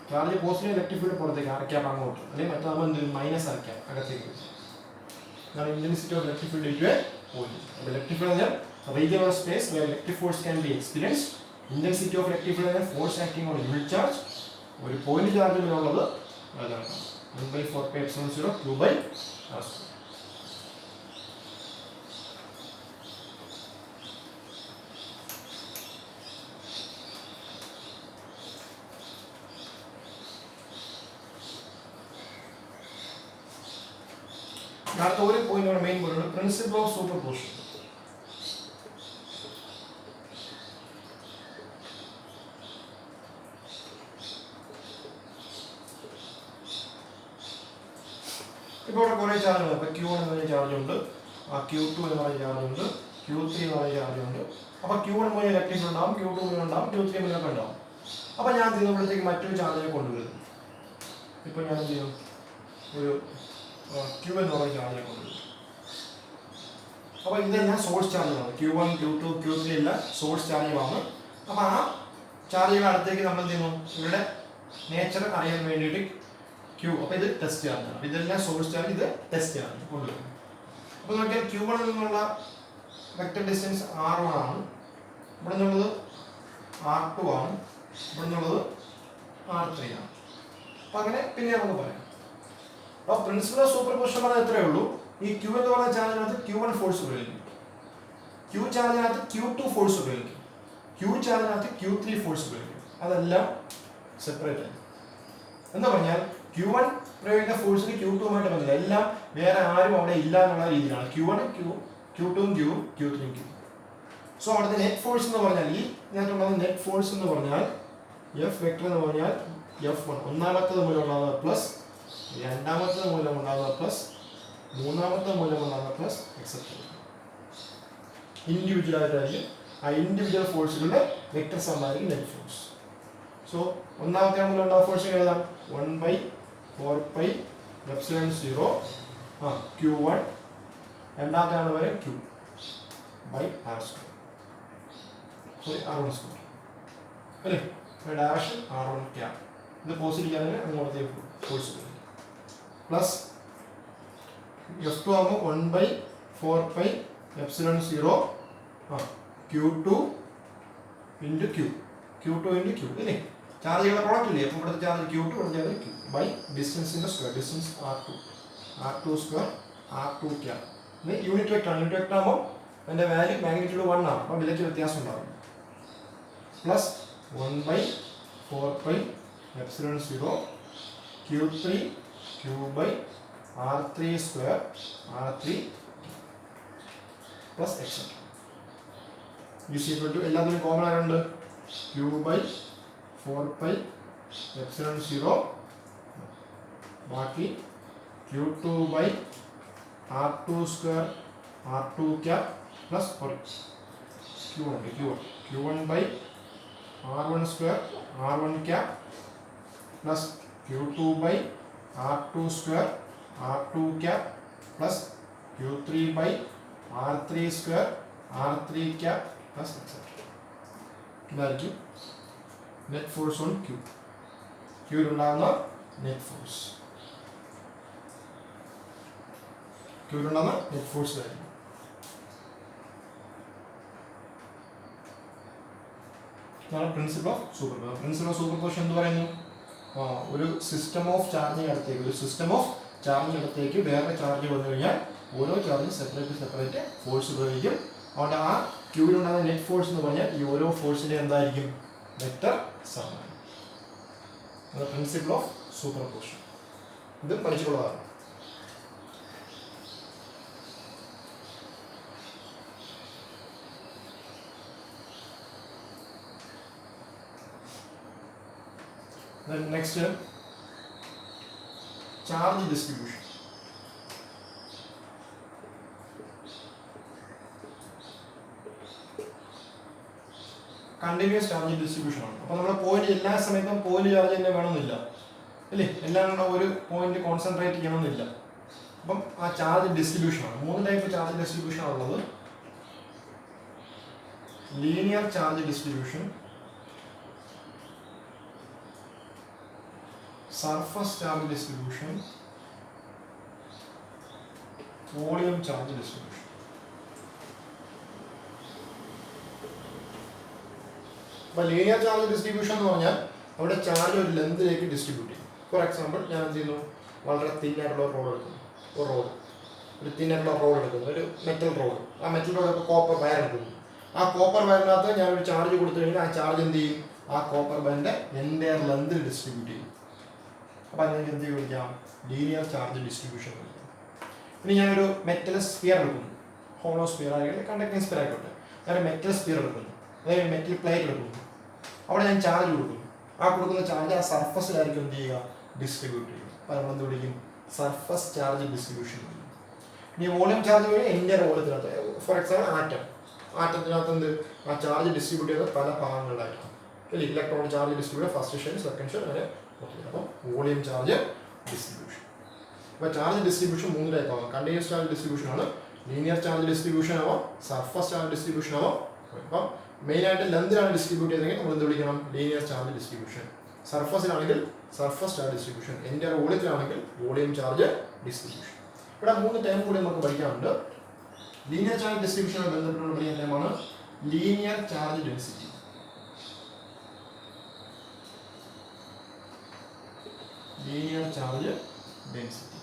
S1: ചാർജ് പോസിറ്റീവ് ഇലക്ട്രിക് ഫീൽഡ് പുറത്തേക്ക് r ക്യാപ്പ് അങ്ങോട്ട്, അല്ലെങ്കിൽ മറ്റൊന്ന് എന്ത്? -r ക്യാപ്പ് അകത്തേക്ക്. Now intensity of electric field into a point. Electric field is a region or space where electric force can be experienced. Intensity of electric field is a force acting on a unit charge. ഒരു point ചാർജിനുള്ളത് അതാണ് 1/4πε0 Q/r². അടുത്ത ഒരു point main point principle of superposition. ഇപ്പോൾ ഇവിടെ കുറേ ചാർജുണ്ട്. അപ്പോൾ Q1 എന്ന് പറഞ്ഞ ചാർജ് ഉണ്ട്, Q2 എന്ന് പറഞ്ഞ ചാർജ് ഉണ്ട്, Q3 എന്ന് പറഞ്ഞ ചാർജ് ഉണ്ട്. അപ്പോൾ Q1 മൂലം ഇലക്ട്രിക് ഫീൽഡ് ഉണ്ടാവും, Q2 മൂലം ഉണ്ടാവും, Q3 മൂലമൊക്കെ ഉണ്ടാവും. അപ്പോൾ ഞാൻ തിരുവനന്തപുരത്തേക്ക് മറ്റൊരു ചാർജിനെ കൊണ്ടുവരുന്നു. ഇപ്പോൾ ഞാൻ എന്ത് ചെയ്യും? ഒരു Q എന്ന് പറഞ്ഞ ചാർജിനെ കൊണ്ടുവരും. അപ്പോൾ ഇതെല്ലാം സോഴ്സ് ചാർജുകളാണ്. Q1, Q2, Q3 എല്ലാം സോഴ്സ് ചാർജുകളാണ്. അപ്പോൾ ആ ചാർജുകൾ അടുത്തേക്ക് നമ്മൾ എന്ത് ചെയ്യുന്നു? ഇവരുടെ നേച്ചർ അറിയാൻ വേണ്ടിയിട്ട് Q. അപ്പോൾ ഇത് ടെസ്റ്റ് ചാർജാണ്. അപ്പോൾ ഇതെല്ലാം സോഴ്സ് ചാർജ്, ഇത് ടെസ്റ്റ് ചാർജ് കൊണ്ടുവരും. അപ്പോൾ നോക്കിയാൽ Q1 നിന്നുള്ള വെക്ടർ ഡിസ്റ്റൻസ് R1 ആണ്, ഇവിടെ നിന്നുള്ളത് R2 ആണ്, ഇവിടെ നിന്നുള്ളത് R3 ആണ്. അപ്പോൾ അങ്ങനെ പിന്നെ നമുക്ക് പറയാം. അപ്പോൾ പ്രിൻസിപ്പൽ ഓഫ് സൂപ്പർപോസിഷൻ പറഞ്ഞാൽ എത്രയേ ഉള്ളൂ? ഈ Q എന്ന് പറഞ്ഞ ചാർജിനകത്ത് Q1 ഫോഴ്സ് ഉപയോഗിക്കും, Q ചാർജിനകത്ത് Q2 ഫോഴ്സ് ഉപയോഗിക്കും, Q ചാർജിനകത്ത് Q3 ഫോഴ്സ് ഉപയോഗിക്കും. അതെല്ലാം സെപ്പറേറ്റ് ആണ്. എന്ന് പറഞ്ഞാൽ Q1 പ്രയോഗിക്കുന്ന ഫോഴ്സിന് Q2മായിട്ട് ബന്ധമില്ല. എല്ലാം വേറെ ആരും അവിടെ ഇല്ല എന്നുള്ള രീതിയിലാണ്. Q1 Q2 Q3 Q. So അവിടുത്തെ നെറ്റ് ഫോഴ്സ് എന്ന് പറഞ്ഞാൽ ഈ ഇതിനകത്തുള്ളത് നെറ്റ് ഫോഴ്സ് എന്ന് പറഞ്ഞാൽ F വെക്ടർ എന്ന് പറഞ്ഞാൽ F1 ഒന്നാമത്തത് മൂലം ഉണ്ടാകുന്ന പ്ലസ്, രണ്ടാമത്തത് മൂലം ഉണ്ടാകുന്ന പ്ലസ്, മൂന്നാമത്തെ മൂലം ഉണ്ടാകുന്ന പ്ലസ് എക്സെട്ര. ഇൻഡിവിജ്വൽ ആയിട്ടായിരിക്കും ആ ഇൻഡിവിജ്വൽ ഫോഴ്സുകളുടെ വെക്ടർ സമ്മാനിക്കും നെറ്റ് ഫോഴ്സ്. സോ ഒന്നാമത്തെ മൂലം ഉണ്ടാകുന്ന ഫോഴ്സ് എഴുതാം 1/4πε0 Q1 രണ്ടാമത്തെ ആണ് വരെ Q by R square. Sorry R1 square അല്ലേ? Direction R1 cap. ഇത് പോസിറ്റീവ് ആണെങ്കിൽ അങ്ങോട്ടേക്ക് ഫോഴ്സ് പ്ലസ് F2 ആകുമ്പോൾ 1/4πε0 Q2 into Q. Q2 into Q അല്ലേ? ചാർജുകളുടെ പ്രോഡക്റ്റ് ഇല്ലേ? അപ്പോൾ ഇവിടുത്തെ ചാർജ് Q2 ഇവിടുത്തെ Q ബൈ ഡിസ്റ്റൻസിൻ്റെ square. Distance R2 square R2 cap. ഇത് യൂണിറ്റ് വെക്ടർ ആണ്. യൂണിറ്റ് വെക്ടർ ആകുമ്പോൾ അതിൻ്റെ വാല്യൂ മാഗ്നിറ്റ്യൂഡ് 1 ആണ്. അപ്പോൾ വിലയ്ക്ക് വ്യത്യാസം ഉണ്ടാകും. Plus 1/4πε0 Q3 Q by R3 square R3 plus etc. is equal to എല്ലാത്തിനും കോമൺ ആയതുകൊണ്ട് Q by 4πε0 ബാക്കി Q2 by R2 square R2 cap plus Q1 by R1 square R1 cap plus Q2 by R2 square R2 cap plus Q3 by R3 square R3 cap plus etc. ഇതായിരിക്കും net force on Q. Qയിലുണ്ടാകുന്ന net force. Qയിലുണ്ടാകുന്ന net force ആയിരിക്കും. ഇതാണ് principle of superposition. Principle of superposition എന്ന് പറയുന്നു, ഒരു system of charging അടുത്തേക്ക് വേറെ ചാർജ് വന്നു കഴിഞ്ഞാൽ ഓരോ ചാർജും സെപ്പറേറ്റ് ഫോഴ്സ് പ്രയോഗിക്കും. അതുകൊണ്ട് ആ ക്യൂവിലുണ്ടാകുന്ന നെറ്റ് ഫോഴ്സ് എന്ന് പറഞ്ഞാൽ ഈ ഓരോ ഫോഴ്സിന്റെ എന്തായിരിക്കും? വെക്റ്റർ സമാനം. പ്രിൻസിപ്പിൾ ഓഫ് സൂപ്പർപോസിഷൻ ഇത് പഠിച്ചുകൊള്ളതാണ്. Then next, charge distribution. Continuous charge distribution ആണ്. അപ്പോൾ നമ്മുടെ പോയിന്റ് എല്ലാ സമയത്തും പോയിന്റ് ചാർജ് തന്നെ വേണമെന്നില്ല അല്ലേ? എല്ലാം കൂടെ ഒരു പോയിന്റ് കോൺസെൻട്രേറ്റ് ചെയ്യണമെന്നില്ല. അപ്പം ആ ചാർജ് ഡിസ്ട്രിബ്യൂഷൻ ആണ്. 3 ടൈപ്പ് ചാർജ് ഡിസ്ട്രിബ്യൂഷൻ ആണുള്ളത്. Linear charge distribution, surface charge distribution, volume charge distribution. അപ്പോൾ ലീനിയർ ചാർജ് ഡിസ്ട്രിബ്യൂഷൻ എന്ന് പറഞ്ഞാൽ അവിടെ ചാർജ് ഒരു ലെന്തിലേക്ക് ഡിസ്ട്രിബ്യൂട്ട് ചെയ്യും. ഫോർ എക്സാമ്പിൾ ഞാൻ എന്ത് ചെയ്യുന്നു, വളരെ തിന്നായിട്ടുള്ള റോഡ് എടുക്കുന്നു, ഒരു തിന്നായിട്ടുള്ള റോഡ് എടുക്കുന്നു, ഒരു മെറ്റൽ റോഡ്. ആ മെറ്റൽ റോഡ് കോപ്പർ വയർ എടുക്കുന്നു. ആ കോപ്പർ വയറിനകത്ത് ഞാനൊരു ചാർജ് കൊടുത്തു കഴിഞ്ഞാൽ ആ ചാർജ് എന്ത് ചെയ്യും? ആ കോപ്പർ വയറിൻ്റെ എൻ്റയർ ലെന്തിൽ ഡിസ്ട്രിബ്യൂട്ട് ചെയ്യും. അപ്പോൾ അതിനെ എന്ത് വിളിക്കാം? ലീനിയർ ചാർജ് ഡിസ്ട്രിബ്യൂഷൻ വിളിക്കാം. ഇനി ഞാനൊരു മെറ്റൽ സ്ഫിയർ എടുക്കുന്നു, ഹോളോ സ്ഫിയർ ആയിക്കോട്ടെ, കണ്ടക്ടിങ് സ്ഫിയർ ആയിക്കോട്ടെ. ഞാനൊരു മെറ്റൽ സ്ഫിയർ എടുക്കുന്നു, അതായത് മെറ്റൽ പ്ലേറ്റ് എടുക്കുന്നു. അവിടെ ഞാൻ ചാർജ് കൊടുക്കുന്നു. ആ കൊടുക്കുന്ന ചാർജ് ആ സർഫസിലായിരിക്കും എന്ത് ചെയ്യുക? ഡിസ്ട്രിബ്യൂട്ട് ചെയ്യും. അപ്പോൾ നമ്മൾ എന്ത് വിളിക്കും? സർഫസ് ചാർജ് ഡിസ്ട്രിബ്യൂഷൻ വിളിക്കും. ഇനി വോളിയം ചാർജ് വഴി എൻ്റെ വോളിയത്തിനകത്ത്, ഫോർ എക്സാമ്പിൾ ആറ്റത്തിനകത്ത് എന്ത് ആ ചാർജ് ഡിസ്ട്രിബ്യൂട്ട് ചെയ്യുന്നത് പല ഭാഗങ്ങളിലായിട്ടാണ്. അല്ലേ? Electron charge distribute first shell, second shell, അങ്ങനെ. അപ്പോൾ വോളിയം ചാർജ് ഡിസ്ട്രിബ്യൂഷൻ. അപ്പോൾ ചാർജ് ഡിസ്ട്രിബ്യൂഷൻ 3 ടൈപ്പ് ആവാം. കണ്ടിന്യൂസ് ചാർജ് ഡിസ്ട്രിബ്യൂഷൻ ആണ്, ലീനിയർ ചാർജ് ഡിസ്ട്രിബ്യൂഷൻ ആവാം, സർഫസ് ചാർജ് ഡിസ്ട്രിബ്യൂഷൻ ആവാം. അപ്പം മെയിനായിട്ട് ലെന്തിലാണ് ഡിസ്ട്രിബ്യൂട്ട് ചെയ്തെങ്കിൽ നമ്മൾ എന്ത് വിളിക്കണം? Linear charge distribution. സർഫസിലാണെങ്കിൽ സർഫസ് ചാർജ് ഡിസ്ട്രിബ്യൂഷൻ. എൻ്റെ വോളിയത്തിലാണെങ്കിൽ വോളിയം ചാർജ് ഡിസ്ട്രിബ്യൂഷൻ. ഇവിടെ 3 ടൈം കൂടി നമുക്ക് പഠിക്കാറുണ്ട്. ലീനിയർ ചാർജ് ഡിസ്ട്രിബ്യൂഷനുമായി ബന്ധപ്പെട്ടുള്ള പഠിക്കുന്ന ടൈമാണ് linear charge density. Linear charge density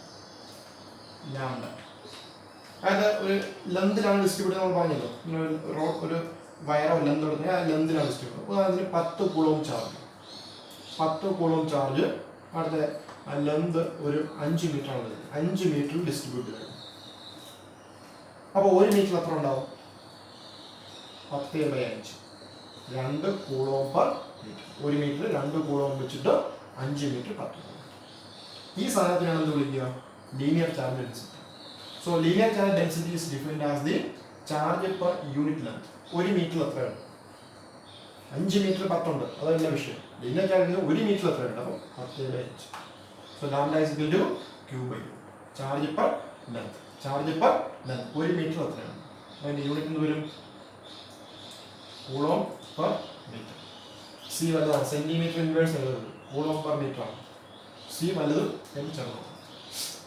S1: lambda. അതായത് ഒരു ലെന്തിലാണ് ഡിസ്ട്രിബ്യൂട്ട് നമ്മൾ പറഞ്ഞല്ലോ. ഒരു വയറോ ലെന്ത് എടുത്താൽ ആ ലെന്തിലാണ് ഡിസ്ട്രിബ്യൂട്ട്. അപ്പോൾ അതിന് 10 കൂളോം ചാർജ്, 10 കൂളോം ചാർജ് അടുത്ത ആ ലെന്ത് ഒരു 5 മീറ്റർ ആണ്, 5 മീറ്ററിൽ ഡിസ്ട്രിബ്യൂട്ട് ചെയ്യും. അപ്പോൾ 1 മീറ്റർ എത്ര ഉണ്ടാവും? 10/5, 2 coulomb per metre. 1 metre 2 coulomb വെച്ചിട്ട് 5 മീറ്റർ 10. ഈ സാധനത്തിനാണ് എന്ത് വിളിക്കുക? Linear charge density. So linear charge density is defined as the charge per unit length. 1 metre എത്രയാണ്? 5 മീറ്റർ 10 ഉണ്ട്, അതല്ല വിഷയം. ലീനിയർ ചാർജ് 1 മീറ്റർ എത്രയുണ്ട്? അപ്പോൾ 10/5. So lambda is equal to Q/U. Charge per length. Charge per length 1 metre എത്രയാണ്? അതിന്റെ unit എന്ത് വരും? Coulomb per metre. സി വലുതാണ്, സെന്റിമീറ്റർ ഇൻവേഴ്സ് എഴുതുന്നത് കൂളോം പെർ മീറ്റർ ആണ്. സി വലുതും എം ചെറുതും.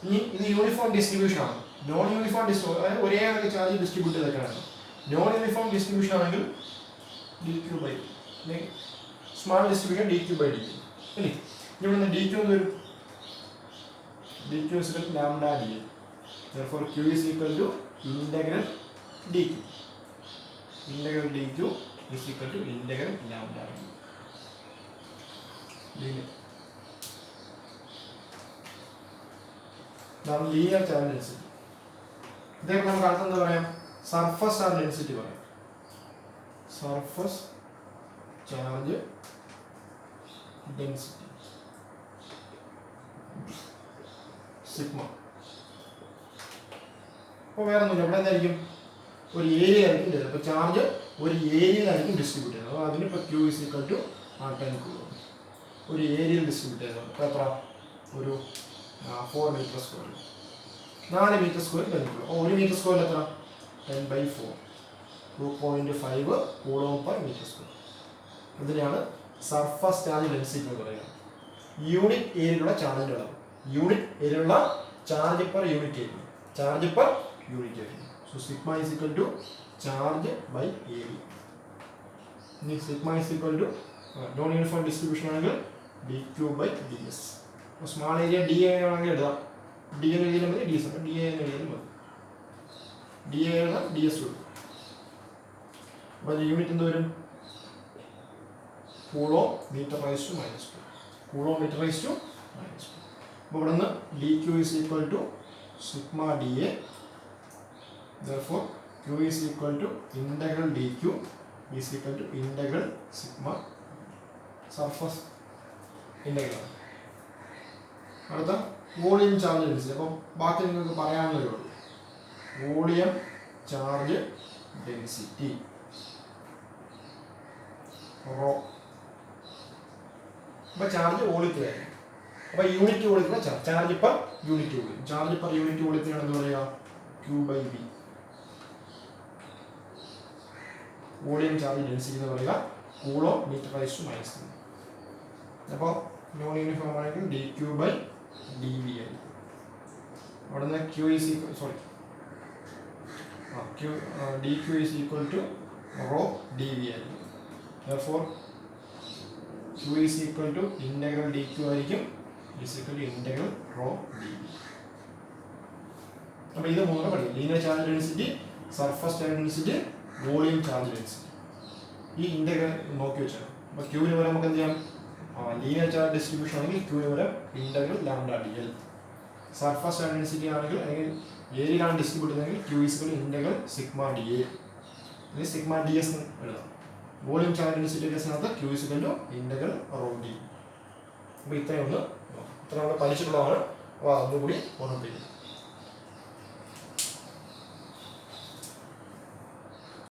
S1: ഇനി ഇത് യൂണിഫോം ഡിസ്ട്രിബ്യൂഷൻ ആണ്. നോൺ യൂണിഫോം ഡിസ്ട്രിബ്യൂഷൻ, അതായത് ഒരേ കണക്ക് ചാർജ് ഡിസ്ട്രിബ്യൂട്ട് ചെയ്തൊക്കെയാണ്. നോൺ യൂണിഫോം ഡിസ്ട്രിബ്യൂഷൻ ആണെങ്കിൽ dq/d, സ്മാൾ ഡിസ്ട്രിബ്യൂഷൻ dq/d അല്ലേ. ഇവിടെ നിന്ന് dq എന്ന് വരും, dq is equal to lambda dl. Therefore q is equal to integral dq. Integral dq is equal to integral lambda dl. ഇതാണ് linear charge density. ഇതേപോലെ നമുക്ക് അടുത്ത് എന്താ പറയാം? സർഫസ് ചാർജ് ഡെൻസിറ്റി പറയാം. Surface charge density sigma. അപ്പോൾ വേറെ ഒന്നുമില്ല, ഇവിടെ എന്തായിരിക്കും? ഒരു ഏരിയ ആയിരിക്കും തരുന്നത്. അപ്പോൾ ചാർജ് ഒരു ഏരിയയിലായിരിക്കും ഡിസ്ട്രിബ്യൂട്ട് ചെയ്യുന്നത്. അപ്പോൾ അതിനിപ്പോൾ Q is equal to 10 കൂളും. ഒരു ഏരിയയിൽ ഡിസ്ട്രിബ്യൂട്ട് ചെയ്യുന്നത്. അപ്പോൾ എത്ര? ഒരു 4 metre square, 4 metre square 10 coulomb. അപ്പോൾ 1 മീറ്റർ സ്ക്വയർ എത്ര? 10/4, 2.5 കൂളോം പെർ മീറ്റർ സ്ക്വയർ. ഇതിനെയാണ് സർഫസ് ചാർജ് ഡെൻസിറ്റി എന്ന് പറയുന്നത്. യൂണിറ്റ് ഏരിയയിലുള്ള ചാർജിൻ്റെ അളവ്, യൂണിറ്റ് ഏരിയയിലുള്ള charge per unit area, charge per unit area. So sigma is equal to charge by area. ഇനി sigma is equal to non uniform distribution ആണെങ്കിൽ dq/ds. അപ്പോൾ സ്മാൾ ഏരിയ ഡി എ ആണെങ്കിൽ എഴുതാം. ഡി എന്ന് എഴുതിയാലും മതി, ഡി എസ് ഡി എ എന്ന് എഴുതിയാലും മതി. ഡി എ എഴുതാം, ഡി എസ് കൊടുക്കും. അപ്പോൾ യൂണിറ്റ് എന്ത് വരും? Coulomb metre raise to -2. Coulomb metre raise to -2. അപ്പോൾ ഇവിടെ നിന്ന് dq is equal to sigma dA. Therefore q is equal to integral dq is equal to integral sigma surface integral. അടുത്ത volume charge density. അപ്പം ബാക്കി നിങ്ങൾക്ക് പറയാനുള്ളതേ ഉള്ളൂ. Volume charge density rho. അപ്പോൾ ചാർജ് വോളിയത്തിലായിരിക്കും. അപ്പോൾ യൂണിറ്റ് വോളിയത്തിലുള്ള charge per unit volume, charge per unit വോളിയത്തിനാണ് എന്താ പറയുക? Q/V. വോളിയം ചാർജ് ഡെൻസിറ്റി എന്ന് പറയുക കൂളോ മീറ്റർ റൈസ് ടു -3. അപ്പോൾ നോൺ യൂണിഫോം ആണെങ്കിൽ dq/dV ആയിരിക്കും. അവിടെ നിന്ന് dq is equal to rho dV ആയിരിക്കും. Therefore q is equal to integral dq ആയിരിക്കും, is equal to integral rho dV. അപ്പോൾ ഇത് മൂന്ന് പഠിക്കും. Linear charge density, surface charge density, volume charge density. ഈ ഇൻ്റഗ്രൽ നോക്കി വെച്ചാൽ അപ്പോൾ ക്യൂവിന് വരെ നമുക്ക് എന്ത് ചെയ്യാം? ലീനിയർ ചാർജ് ഡിസ്ട്രിബ്യൂഷൻ ആണെങ്കിൽ ക്യൂവിന് വരെ integral lambda dl. Surface charge density ആണെങ്കിൽ അല്ലെങ്കിൽ ഏരിയയിലാണ് ഡിസ്ട്രിബ്യൂട്ട് ചെയ്യുന്നതെങ്കിൽ q is equal to integral sigma dA, അല്ലെങ്കിൽ sigma ds എന്ന് എഴുതാം. വോളിയം ചാർജ് ഡെൻസിറ്റി കേസിനകത്ത് q is equal to integral rho d. അപ്പോൾ ഇത്രയും നമ്മൾ പഠിച്ചിട്ടുള്ളതാണ്. അപ്പോൾ അതുകൂടി ഓർമ്മിപ്പിക്കും.